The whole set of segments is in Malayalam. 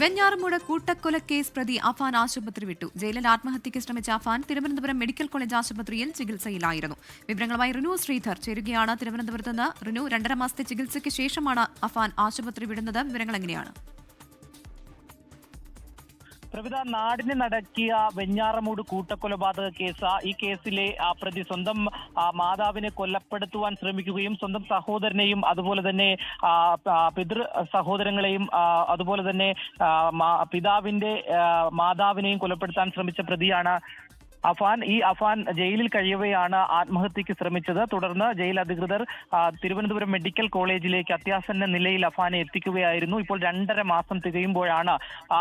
വെഞ്ഞാറമൂട് കൂട്ടക്കൊലക്കേസ് പ്രതി അഫാൻ ആശുപത്രി വിട്ടു. ജയിലിൽ ആത്മഹത്യയ്ക്ക് ശ്രമിച്ച അഫാൻ തിരുവനന്തപുരം മെഡിക്കൽ കോളേജ് ആശുപത്രിയിൽ ചികിത്സയിലായിരുന്നു. വിവരങ്ങളുമായി റിനു ശ്രീധർ ചേരുകയാണ് തിരുവനന്തപുരത്ത് നിന്ന്. റിനു, 2.5 മാസത്തെ ചികിത്സയ്ക്ക് ശേഷമാണ് അഫാൻ ആശുപത്രി വിടുന്നത്. വിവരങ്ങൾ എങ്ങനെയാണ്? പ്രവിധ നാടിനെ നടക്കിയ വെഞ്ഞാറമൂട് കൂട്ടക്കൊലപാതക കേസ്. ഈ കേസിലെ പ്രതി സ്വന്തം മാതാവിനെ കൊലപ്പെടുത്തുവാൻ ശ്രമിക്കുകയും സ്വന്തം സഹോദരനെയും അതുപോലെ തന്നെ പിതൃ സഹോദരങ്ങളെയും അതുപോലെ തന്നെ പിതാവിന്റെ മാതാവിനെയും കൊലപ്പെടുത്താൻ ശ്രമിച്ച പ്രതിയാണ് അഫാൻ. ഈ അഫാൻ ജയിലിൽ കഴിയവെയാണ് ആത്മഹത്യക്ക് ശ്രമിച്ചത്. തുടർന്ന് ജയിൽ അധികൃതർ തിരുവനന്തപുരം മെഡിക്കൽ കോളേജിലേക്ക് അത്യാസന്ന നിലയിൽ അഫാനെ എത്തിക്കുകയായിരുന്നു. ഇപ്പോൾ 2.5 മാസം തികയുമ്പോഴാണ്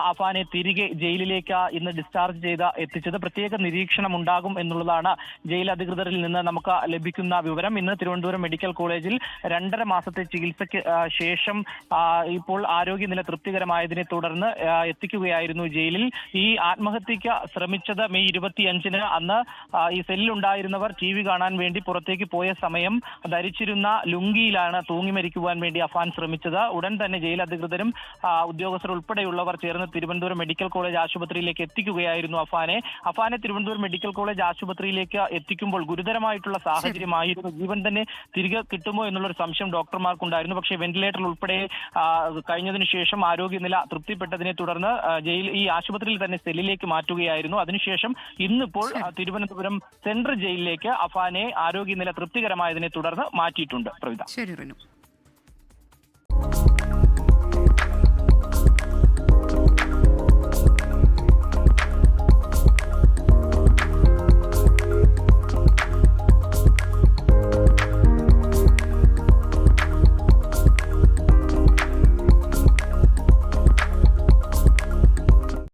അഫാനെ തിരികെ ജയിലിലേക്ക് ഇന്ന് ഡിസ്ചാർജ് ചെയ്ത് എത്തിച്ചത്. പ്രത്യേക നിരീക്ഷണം ഉണ്ടാകും എന്നുള്ളതാണ് ജയിൽ അധികൃതരിൽ നിന്ന് നമുക്ക് ലഭിക്കുന്ന വിവരം. ഇന്ന് തിരുവനന്തപുരം മെഡിക്കൽ കോളേജിൽ 2.5 മാസത്തെ ചികിത്സയ്ക്ക് ശേഷം ഇപ്പോൾ ആരോഗ്യനില തൃപ്തികരമായതിനെ തുടർന്ന് എത്തിക്കുകയായിരുന്നു ജയിലിൽ. ഈ ആത്മഹത്യക്ക് ശ്രമിച്ചത് മെയ് 25 അന്ന് ഈ സെല്ലിലുണ്ടായിരുന്നവർ TV കാണാൻ വേണ്ടി പുറത്തേക്ക് പോയ സമയം ധരിച്ചിരുന്ന ലുങ്കിയിലാണ് തൂങ്ങി മരിക്കുവാൻ വേണ്ടി അഫാൻ ശ്രമിച്ചത്. ഉടൻ തന്നെ ജയിൽ അധികൃതരും ഉദ്യോഗസ്ഥർ ഉൾപ്പെടെയുള്ളവർ ചേർന്ന് തിരുവനന്തപുരം മെഡിക്കൽ കോളേജ് ആശുപത്രിയിലേക്ക് എത്തിക്കുകയായിരുന്നു അഫാനെ തിരുവനന്തപുരം മെഡിക്കൽ കോളേജ് ആശുപത്രിയിലേക്ക് എത്തിക്കുമ്പോൾ ഗുരുതരമായിട്ടുള്ള സാഹചര്യമായിരുന്നു. ജീവൻ തന്നെ തിരികെ കിട്ടുമോ എന്നുള്ളൊരു സംശയം ഡോക്ടർമാർക്കുണ്ടായിരുന്നു. പക്ഷേ വെന്റിലേറ്ററിൽ ഉൾപ്പെടെ കഴിഞ്ഞതിനു ശേഷം ആരോഗ്യനില തൃപ്തിപ്പെട്ടതിനെ തുടർന്ന് ഈ ആശുപത്രിയിൽ തന്നെ സെല്ലിലേക്ക് മാറ്റുകയായിരുന്നു. അതിനുശേഷം ഇന്നിപ്പോൾ തിരുവനന്തപുരം സെൻട്രൽ ജയിലിലേക്ക് അഫാനെ ആരോഗ്യനില തൃപ്തികരമായതിനെ തുടർന്ന് മാറ്റിയിട്ടുണ്ട്. പ്രവിധ. ശരി റിനു.